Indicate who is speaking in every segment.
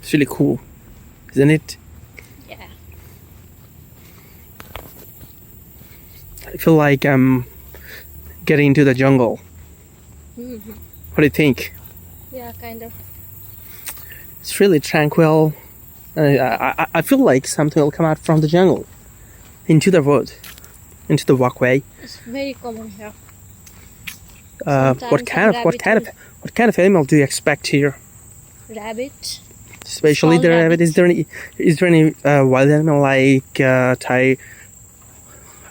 Speaker 1: It's really cool, isn't it?
Speaker 2: Yeah.
Speaker 1: I feel like I'm getting into the jungle.
Speaker 2: Mm-hmm.
Speaker 1: What do you think?
Speaker 2: Yeah, kind of.
Speaker 1: It's really tranquil. I feel like something will come out from the jungle into the road, into the walkway.
Speaker 2: It's very common here.
Speaker 1: What kind of animal do you expect here?
Speaker 2: Rabbit.
Speaker 1: Especially
Speaker 2: Small
Speaker 1: the rabbit.
Speaker 2: rabbit.
Speaker 1: Is there any wild animal like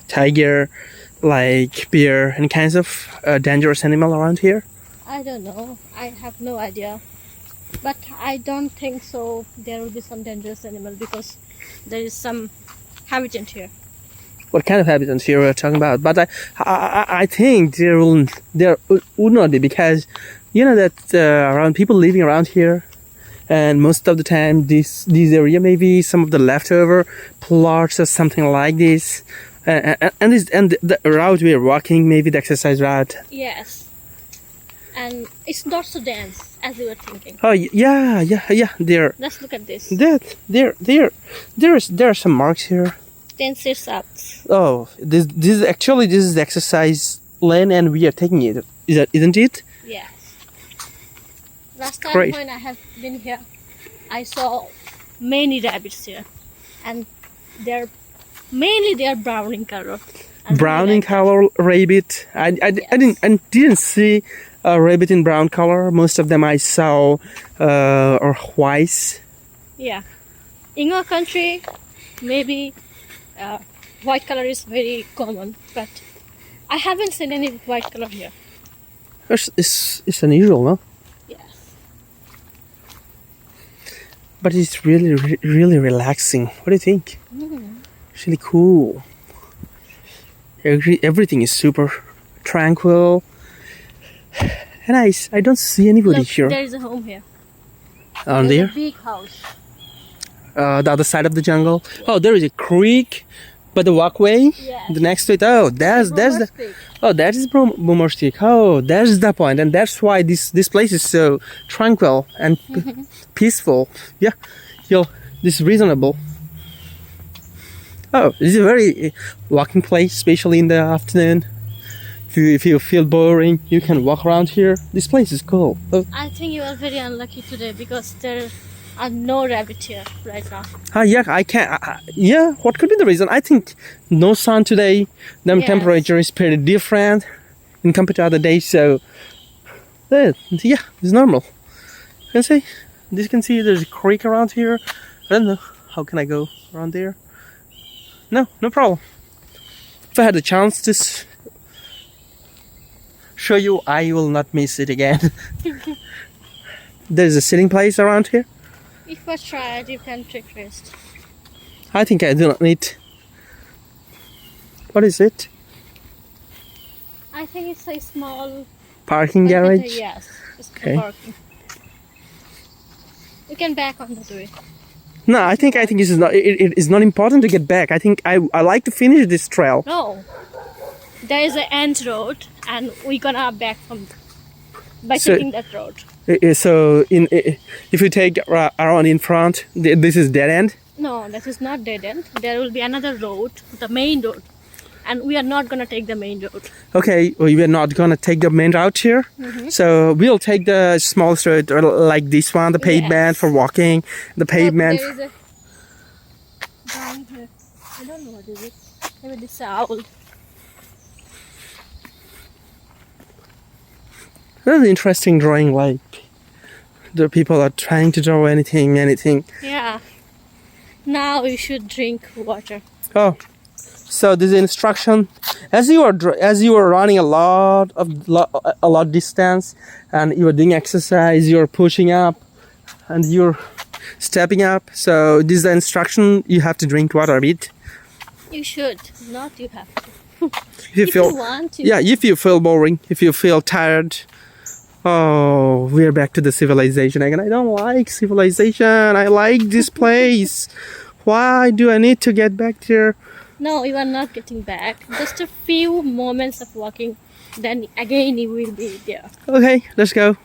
Speaker 1: tiger, like bear, any kinds of dangerous animal around here?
Speaker 2: I don't know. I have no idea. But I don't think so. There will be some dangerous animal because there is some habitant here.
Speaker 1: What kind of habitats here we're talking about? But I think there would not be, because you know that around people living around here, and most of the time this area may be some of the leftover plots or something like this, and the route we are walking, maybe the exercise route.
Speaker 2: Yes. And it's not so dense as you were thinking.
Speaker 1: Oh yeah. There.
Speaker 2: Let's look at this.
Speaker 1: There are some marks here.
Speaker 2: 10 sit-ups.
Speaker 1: Oh, this is the exercise lane, and we are taking it. Isn't it?
Speaker 2: Yes. Last time
Speaker 1: Great.
Speaker 2: when I have been here, I saw many rabbits here, and they're brown in color.
Speaker 1: Brown in color rabbit. I didn't see a rabbit in brown color. Most of them I saw are white.
Speaker 2: Yeah. In our country, maybe white color is very common, but I haven't seen any white color here.
Speaker 1: It's unusual, no?
Speaker 2: Yes.
Speaker 1: But it's really relaxing. What do you think? It's really cool. Everything is super tranquil and nice. I don't see anybody
Speaker 2: Look,
Speaker 1: here.
Speaker 2: there is a home here.
Speaker 1: On
Speaker 2: There's
Speaker 1: there?
Speaker 2: a big house.
Speaker 1: The other side of the jungle. Oh, there is a creek, but the walkway.
Speaker 2: Yes.
Speaker 1: The next to it. Oh, that is Boomer Stick. Oh, that's the point, and that's why this place is so tranquil and peaceful. Yeah, this is reasonable. Oh, this is a very walking place, especially in the afternoon. If you feel boring, you can walk around here. This place is cool. Oh.
Speaker 2: I think you are very unlucky today because there are no rabbit here right now.
Speaker 1: Yeah, I can't. Yeah, what could be the reason? I think no sun today. The
Speaker 2: Yes.
Speaker 1: temperature is pretty different in compared to other days. So, yeah, it's normal. You can see there's a creek around here. I don't know. How can I go around there? No problem. If I had the chance to show you, I will not miss it again. There's a sitting place around here.
Speaker 2: If I tried, you can take rest.
Speaker 1: I think I do not need. What is it?
Speaker 2: I think it's a small
Speaker 1: Parking garage?
Speaker 2: Yes, it's
Speaker 1: Okay.
Speaker 2: parking. You can back on the way.
Speaker 1: No, I think this is not. It is not important to get back. I think I like to finish this trail.
Speaker 2: No, there is an end road, and we're gonna back from by taking that road.
Speaker 1: So if you take around in front, this is dead end.
Speaker 2: No, that is not dead end. There will be another road, the main road, and we are not gonna take the main road.
Speaker 1: Okay, we are not gonna take the main route here. So we'll take the smallest road, or like this one, the pavement for walking, the pavement.
Speaker 2: Look, there is a down here. I don't know what is it. Maybe this owl.
Speaker 1: That's an interesting drawing. Like the people are trying to draw anything.
Speaker 2: Yeah. Now we should drink water.
Speaker 1: Oh, so this is instruction. As you are running a lot distance, and you are doing exercise, you're pushing up, and you're stepping up. So this is the instruction. You have to drink water a bit.
Speaker 2: You should, not you have to.
Speaker 1: If
Speaker 2: you want to.
Speaker 1: Yeah, if you feel boring, if you feel tired. Oh, we're back to the civilization again. I don't like civilization. I like this place. Why do I need to get back there?
Speaker 2: No, you are not getting back. Just a few moments of walking, then again you will be there.
Speaker 1: Okay, let's go.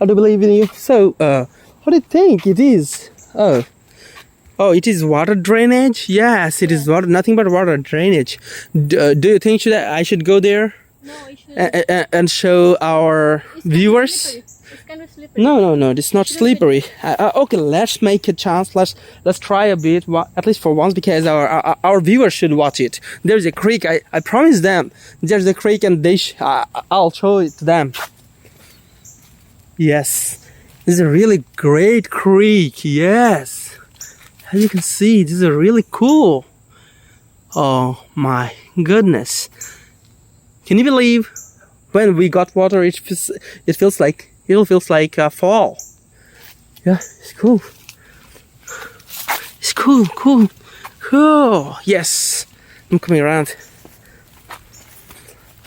Speaker 1: I do believe in you. So, what do you think it is? Oh. Oh, it is water drainage? Yes, it is water, nothing but water drainage. Do you think I should go there
Speaker 2: No, it should.
Speaker 1: and show our viewers?
Speaker 2: It's kind of slippery.
Speaker 1: No, it's not slippery. Okay, let's make a chance. Let's try a bit, at least for once, because our viewers should watch it. There's a creek. I promise them. There's a creek, and I'll show it to them. Yes, this is a really great creek. Yes. As you can see, this is really cool. Oh my goodness. Can you believe when we got water, it feels like fall. Yeah, it's cool. It's cool. Yes, I'm coming around.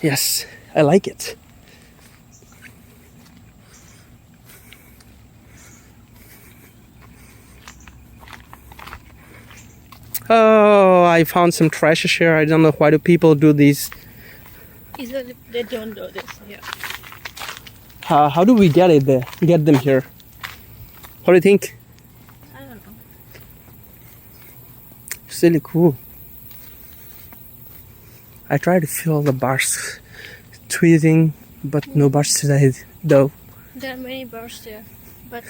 Speaker 1: Yes, I like it. Oh, I found some treasure here. I don't know why do people do this.
Speaker 2: Usually they don't do this. Yeah.
Speaker 1: How do we get them here? What do you think?
Speaker 2: I don't know.
Speaker 1: It's really cool. I try to feel the birds tweeting, but no birds today, though.
Speaker 2: There are many birds there, but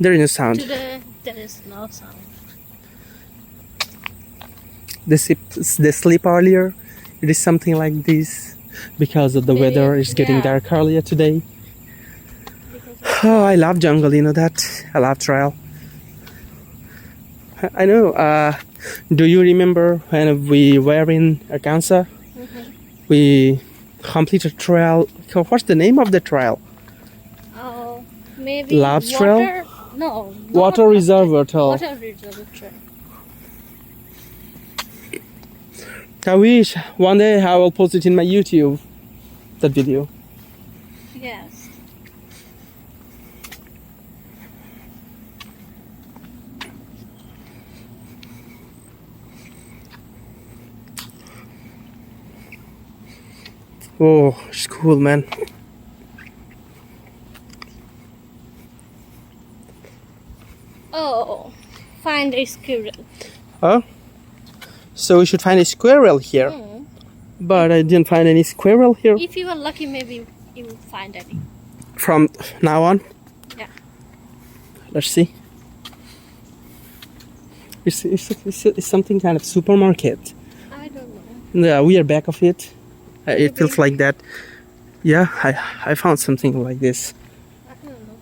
Speaker 1: There is no sound.
Speaker 2: today there is no sound.
Speaker 1: They sleep earlier. It is something like this because of the weather is getting dark earlier today. Oh, I love jungle, you know that. I love trail. I know. Do you remember when we were in Arkansas? We completed trail. What's the name of the trail?
Speaker 2: Oh, maybe
Speaker 1: Labs trail?
Speaker 2: No.
Speaker 1: Water reservoir trail.
Speaker 2: Water reservoir trail.
Speaker 1: I wish one day I will post it in my YouTube. That video.
Speaker 2: Yes.
Speaker 1: Oh, it's cool, man.
Speaker 2: Oh, find a squirrel.
Speaker 1: Oh? So we should find a squirrel here. But I didn't find any squirrel here.
Speaker 2: If you are lucky, maybe you will find any.
Speaker 1: From now on?
Speaker 2: Yeah.
Speaker 1: Let's see. It's something kind of supermarket.
Speaker 2: I don't know.
Speaker 1: Yeah, we are back of it. It feels like that. Yeah, I found something like this.
Speaker 2: I don't know.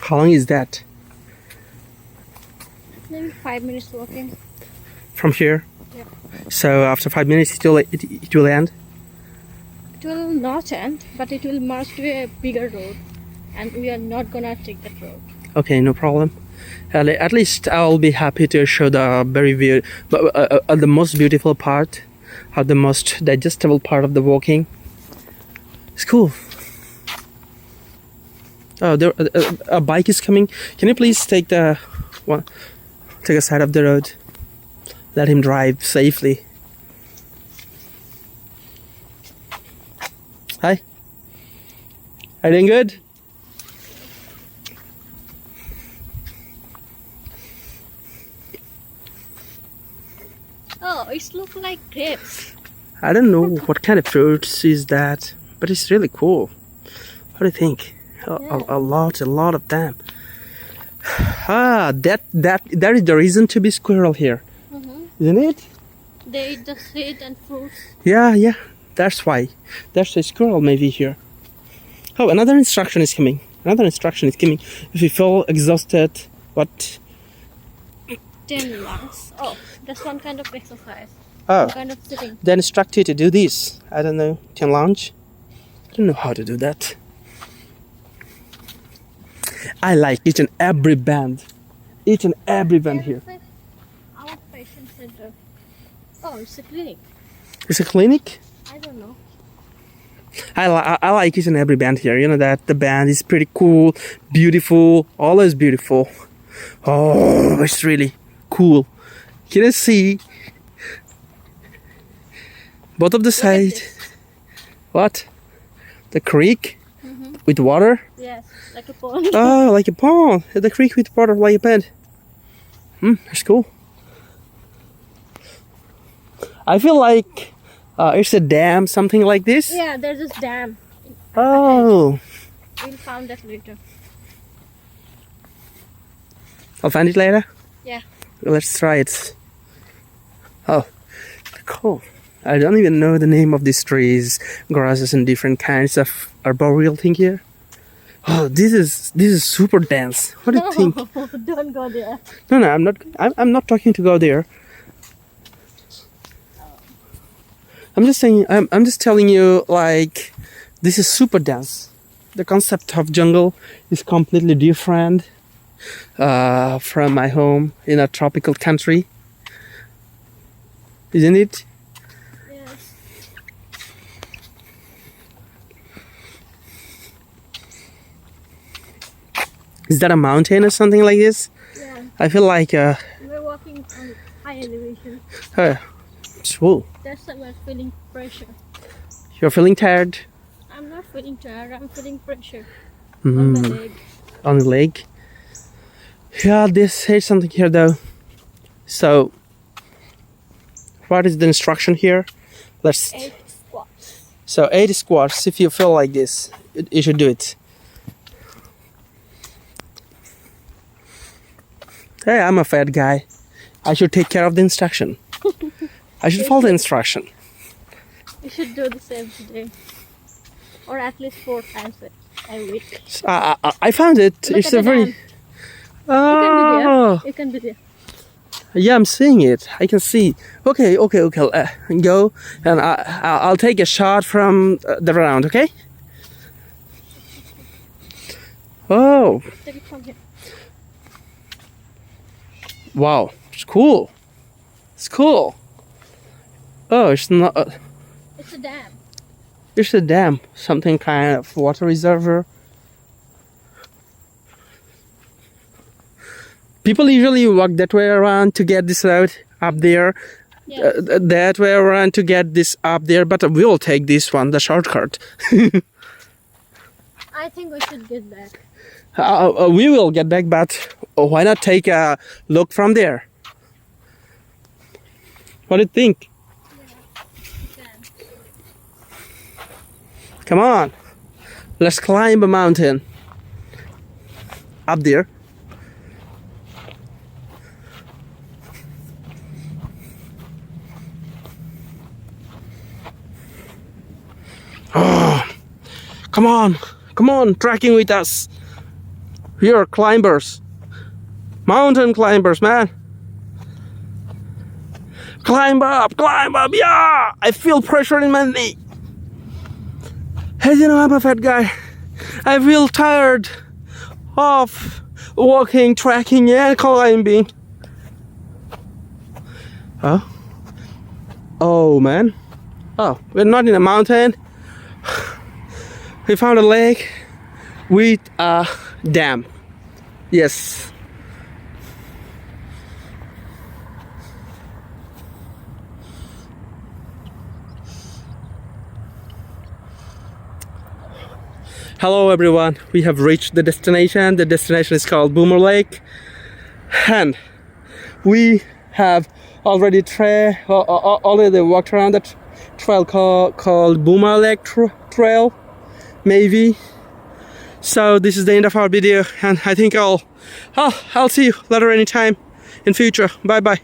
Speaker 1: How long is that?
Speaker 2: Maybe 5 minutes walking.
Speaker 1: From here?
Speaker 2: Yep.
Speaker 1: So after 5 minutes it will end?
Speaker 2: It will not end, but it will merge to a bigger road. And we are not gonna take that road.
Speaker 1: Okay, no problem. At least I'll be happy to show the the most beautiful part, or the most digestible part of the walking. It's cool. Oh, there a bike is coming. Can you please take a side of the road? Let him drive safely. Hi. Are you doing good?
Speaker 2: Oh, it looks like grapes.
Speaker 1: I don't know what kind of fruits is that, but it's really cool. What do you think? A lot of them. That is the reason to be squirrel here, isn't it?
Speaker 2: They eat the seed and fruits.
Speaker 1: Yeah. That's why. There's a squirrel maybe here. Oh, another instruction is coming. If you feel exhausted, what?
Speaker 2: 10 lungs. Oh, that's one kind of exercise.
Speaker 1: Oh,
Speaker 2: One kind of sitting.
Speaker 1: they instruct you to do this. I don't know, 10 lunge. I don't know how to do that. I like each and every band. Each and every band here.
Speaker 2: Outpatient center. Oh, it's a clinic.
Speaker 1: It's a clinic?
Speaker 2: I don't know.
Speaker 1: I like each and every band here. You know that the band is pretty cool, beautiful, always beautiful. Oh, it's really cool. Can you see both of the sides? What? The creek with water?
Speaker 2: Yes, like a pond.
Speaker 1: Oh, like a pond. The creek with water, like a pond. That's cool. I feel like it's a dam, something like this.
Speaker 2: Yeah, there's this dam.
Speaker 1: Oh.
Speaker 2: We'll find that later.
Speaker 1: I'll find it later?
Speaker 2: Yeah.
Speaker 1: Let's try it. Oh, cool. I don't even know the name of these trees, grasses, and different kinds of arboreal thing here. Oh, this is super dense. What do you think?
Speaker 2: Don't go there.
Speaker 1: No, I'm not talking to go there. I'm just saying. I'm just telling you, like, this is super dense. The concept of jungle is completely different from my home in a tropical country, isn't it?
Speaker 2: Yes.
Speaker 1: Is that a mountain or something like this?
Speaker 2: Yeah.
Speaker 1: I feel like
Speaker 2: We're walking on high elevation.
Speaker 1: cool.
Speaker 2: That's why we're feeling pressure.
Speaker 1: You're feeling tired
Speaker 2: I'm not feeling tired. I'm feeling pressure on my leg.
Speaker 1: on the leg. Yeah, they say something here though. So, what is the instruction here? Let's.
Speaker 2: 8 squats.
Speaker 1: So 8 squats. If you feel like this, you should do it. Hey, I'm a fat guy. I should take care of the instruction. I should follow the instruction.
Speaker 2: You should do this every day. Or at least 4 times a week.
Speaker 1: I found it.
Speaker 2: Look
Speaker 1: It's
Speaker 2: at
Speaker 1: a
Speaker 2: the
Speaker 1: very.
Speaker 2: dam.
Speaker 1: Oh,
Speaker 2: You can be there.
Speaker 1: yeah, I'm seeing it. I can see. Okay. Go, and I'll take a shot from the round. Okay. Oh,
Speaker 2: Take it from here.
Speaker 1: wow, it's cool. It's cool. Oh, it's not.
Speaker 2: It's a dam.
Speaker 1: It's a dam, something kind of water reservoir. People usually walk that way around to get this out up there,
Speaker 2: Yes.
Speaker 1: that way around to get this up there, but we'll take this one, the shortcut.
Speaker 2: I think we should get back.
Speaker 1: We will get back, but why not take a look from there? What do you think?
Speaker 2: We can.
Speaker 1: Come on, let's climb a mountain up there. Oh, come on, trekking with us. We are climbers, mountain climbers, man. Climb up, yeah! I feel pressure in my knee. Hey, you know, I'm a fat guy. I feel tired of walking, trekking, and climbing. Oh, man. Oh, we're not in a mountain. We found a lake with a dam. Yes. Hello everyone, we have reached the destination. The destination is called Boomer Lake, and we have already walked around that trail called Boomer Lake Trail, maybe. So this is the end of our video, and I think I'll see you later anytime in future. Bye bye.